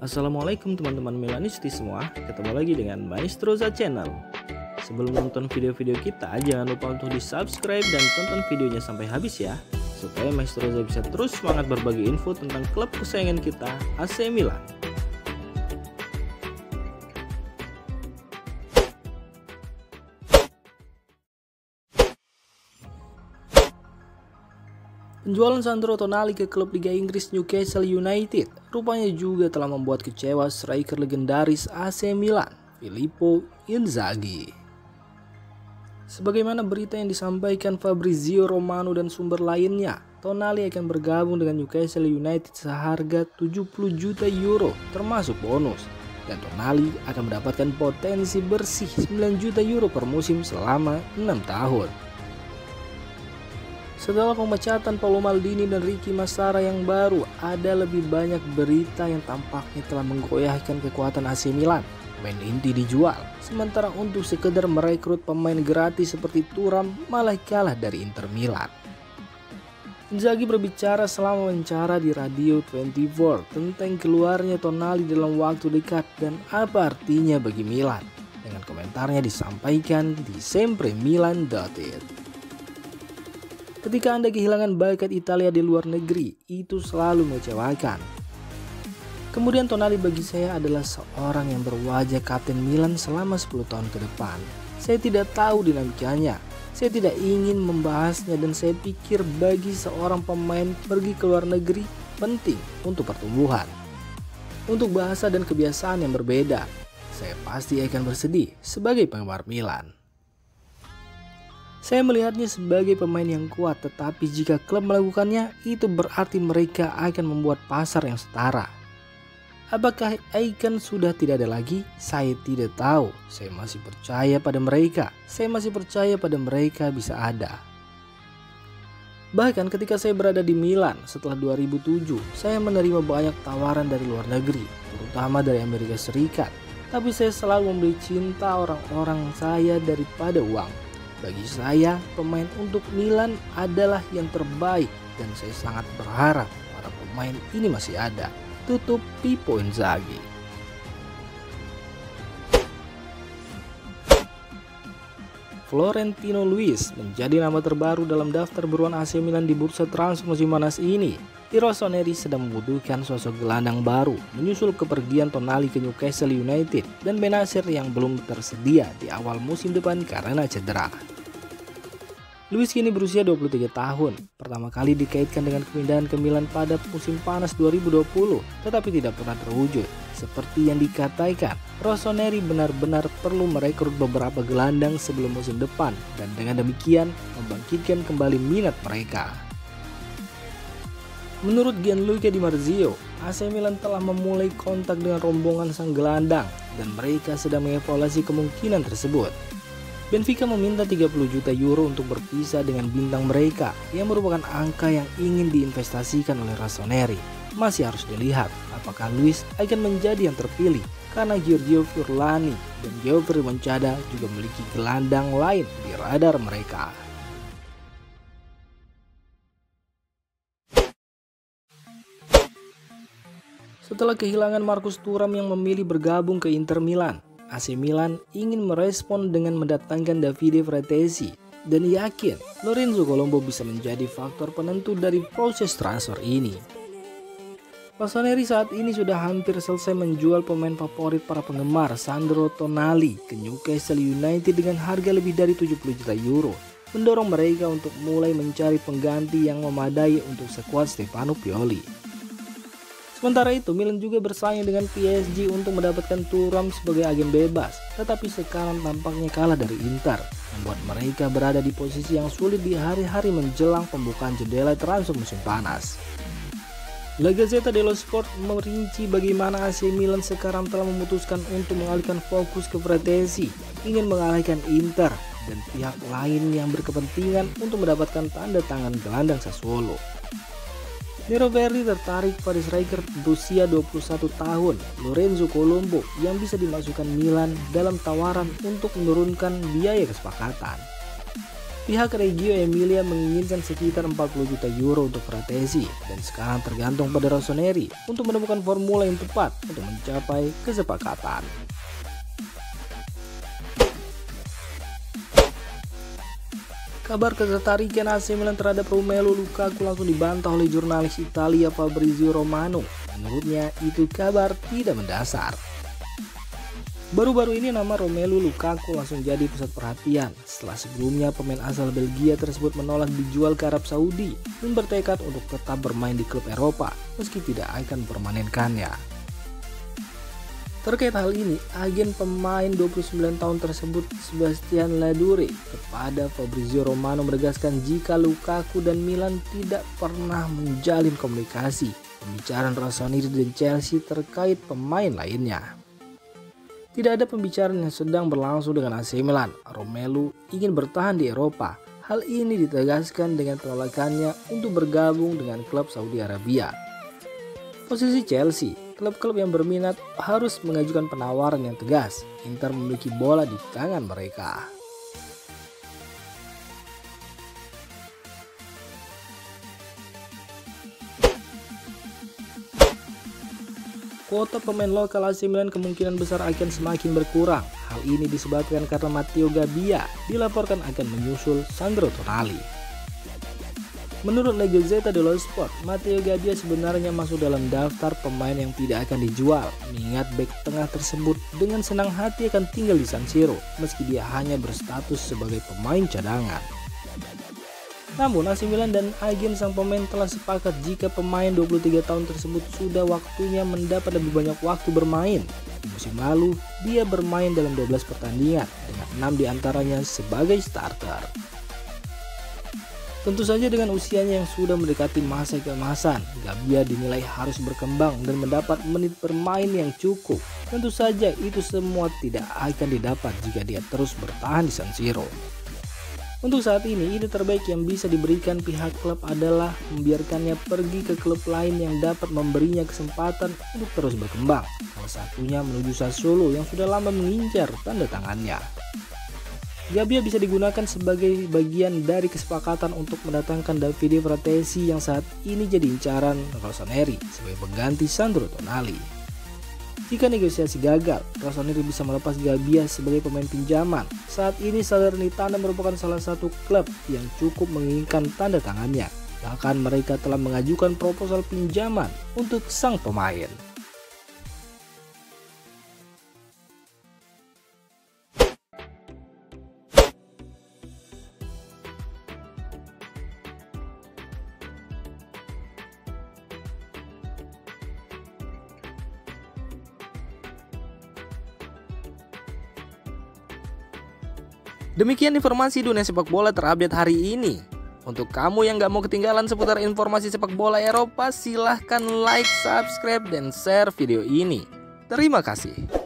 Assalamualaikum teman-teman Milanisti semua, ketemu lagi dengan Maestroza Channel. Sebelum nonton video-video kita, jangan lupa untuk di subscribe dan tonton videonya sampai habis ya, supaya Maestroza bisa terus semangat berbagi info tentang klub kesayangan kita, AC Milan. Penjualan Sandro Tonali ke klub Liga Inggris Newcastle United rupanya juga telah membuat kecewa striker legendaris AC Milan, Filippo Inzaghi. Sebagaimana berita yang disampaikan Fabrizio Romano dan sumber lainnya, Tonali akan bergabung dengan Newcastle United seharga 70 juta euro termasuk bonus. Dan Tonali akan mendapatkan potensi bersih 9 juta euro per musim selama 6 tahun. Setelah pemecatan Paolo Maldini dan Ricky Massara yang baru, ada lebih banyak berita yang tampaknya telah menggoyahkan kekuatan AC Milan. Pemain inti dijual, sementara untuk sekedar merekrut pemain gratis seperti Thuram malah kalah dari Inter Milan. Inzaghi berbicara selama wawancara di Radio 24 tentang keluarnya Tonali dalam waktu dekat dan apa artinya bagi Milan. Dengan komentarnya disampaikan di sempremilan.it. Ketika Anda kehilangan bakat Italia di luar negeri, itu selalu mengecewakan. Kemudian Tonali bagi saya adalah seorang yang berwajah kapten Milan selama 10 tahun ke depan. Saya tidak tahu dinamikanya, saya tidak ingin membahasnya dan saya pikir bagi seorang pemain pergi ke luar negeri penting untuk pertumbuhan. Untuk bahasa dan kebiasaan yang berbeda, saya pasti akan bersedih sebagai penggemar Milan. Saya melihatnya sebagai pemain yang kuat, tetapi jika klub melakukannya, itu berarti mereka akan membuat pasar yang setara. Apakah Icon sudah tidak ada lagi? Saya tidak tahu. Saya masih percaya pada mereka. Saya masih percaya pada mereka bisa ada. Bahkan ketika saya berada di Milan setelah 2007, saya menerima banyak tawaran dari luar negeri, terutama dari Amerika Serikat. Tapi saya selalu membeli cinta orang-orang saya daripada uang. Bagi saya, pemain untuk Milan adalah yang terbaik dan saya sangat berharap para pemain ini masih ada. Tutup Filippo Inzaghi. Florentino Luis menjadi nama terbaru dalam daftar buruan AC Milan di bursa transfer musim panas ini. Rossoneri sedang membutuhkan sosok gelandang baru menyusul kepergian Tonali ke Newcastle United dan Bennacer yang belum tersedia di awal musim depan karena cedera. Luis kini berusia 23 tahun, pertama kali dikaitkan dengan kemindahan ke Milan pada musim panas 2020, tetapi tidak pernah terwujud. Seperti yang dikatakan, Rossoneri benar-benar perlu merekrut beberapa gelandang sebelum musim depan dan dengan demikian membangkitkan kembali minat mereka. Menurut Gianluca Di Marzio, AC Milan telah memulai kontak dengan rombongan sang gelandang dan mereka sedang mengevaluasi kemungkinan tersebut. Benfica meminta 30 juta euro untuk berpisah dengan bintang mereka yang merupakan angka yang ingin diinvestasikan oleh Rossoneri. Masih harus dilihat apakah Luis akan menjadi yang terpilih karena Giorgio Furlani dan Geoffrey Moncada juga memiliki gelandang lain di radar mereka. Setelah kehilangan Marcus Thuram yang memilih bergabung ke Inter Milan, AC Milan ingin merespon dengan mendatangkan Davide Fratesi dan yakin Lorenzo Colombo bisa menjadi faktor penentu dari proses transfer ini. Rossoneri saat ini sudah hampir selesai menjual pemain favorit para penggemar Sandro Tonali ke Newcastle United dengan harga lebih dari 70 juta euro, mendorong mereka untuk mulai mencari pengganti yang memadai untuk skuad Stefano Pioli. Sementara itu, Milan juga bersaing dengan PSG untuk mendapatkan Thuram sebagai agen bebas, tetapi sekarang tampaknya kalah dari Inter, membuat mereka berada di posisi yang sulit di hari-hari menjelang pembukaan jendela transfer musim panas. La Gazzetta dello Sport merinci bagaimana AC Milan sekarang telah memutuskan untuk mengalihkan fokus ke Fratesi, ingin mengalahkan Inter dan pihak lain yang berkepentingan untuk mendapatkan tanda tangan gelandang Sassuolo. Nero Verdi tertarik pada striker berusia 21 tahun Lorenzo Colombo yang bisa dimasukkan Milan dalam tawaran untuk menurunkan biaya kesepakatan. Pihak Reggio Emilia menginginkan sekitar 40 juta euro untuk Fratesi dan sekarang tergantung pada Rossoneri untuk menemukan formula yang tepat untuk mencapai kesepakatan. Kabar ketertarikan AC Milan terhadap Romelu Lukaku langsung dibantah oleh jurnalis Italia Fabrizio Romano. Menurutnya itu kabar tidak mendasar. Baru-baru ini nama Romelu Lukaku langsung jadi pusat perhatian setelah sebelumnya pemain asal Belgia tersebut menolak dijual ke Arab Saudi dan bertekad untuk tetap bermain di klub Eropa meski tidak akan mempermanenkannya. Terkait hal ini, agen pemain 29 tahun tersebut Sebastian Ladure kepada Fabrizio Romano menegaskan jika Lukaku dan Milan tidak pernah menjalin komunikasi pembicaraan Rossoneri dan Chelsea terkait pemain lainnya. Tidak ada pembicaraan yang sedang berlangsung dengan AC Milan. Romelu ingin bertahan di Eropa. Hal ini ditegaskan dengan penolakannya untuk bergabung dengan klub Saudi Arabia. Posisi Chelsea, klub-klub yang berminat harus mengajukan penawaran yang tegas. Inter memiliki bola di tangan mereka. Kuota pemain lokal AC Milan kemungkinan besar akan semakin berkurang. Hal ini disebabkan karena Matteo Gabbia dilaporkan akan menyusul Sandro Tonali. Menurut La Gazzetta dello Sport, Matteo Gabbia sebenarnya masuk dalam daftar pemain yang tidak akan dijual, mengingat bek tengah tersebut dengan senang hati akan tinggal di San Siro meski dia hanya berstatus sebagai pemain cadangan. Namun AC Milan dan agen sang pemain telah sepakat jika pemain 23 tahun tersebut sudah waktunya mendapat lebih banyak waktu bermain. Di musim lalu, dia bermain dalam 12 pertandingan dengan 6 diantaranya sebagai starter. Tentu saja dengan usianya yang sudah mendekati masa keemasan, Gabbia dinilai harus berkembang dan mendapat menit bermain yang cukup. Tentu saja itu semua tidak akan didapat jika dia terus bertahan di San Siro. Untuk saat ini, ide terbaik yang bisa diberikan pihak klub adalah membiarkannya pergi ke klub lain yang dapat memberinya kesempatan untuk terus berkembang. Salah satunya menuju Sassuolo yang sudah lama mengincar tanda tangannya. Gabbia bisa digunakan sebagai bagian dari kesepakatan untuk mendatangkan Davide Fratesi yang saat ini jadi incaran Rossoneri sebagai pengganti Sandro Tonali. Jika negosiasi gagal, Rossoneri bisa melepas Gabbia sebagai pemain pinjaman. Saat ini Salernitana merupakan salah satu klub yang cukup menginginkan tanda tangannya. Bahkan mereka telah mengajukan proposal pinjaman untuk sang pemain. Demikian informasi dunia sepak bola terupdate hari ini. Untuk kamu yang gak mau ketinggalan seputar informasi sepak bola Eropa, silahkan like, subscribe, dan share video ini. Terima kasih.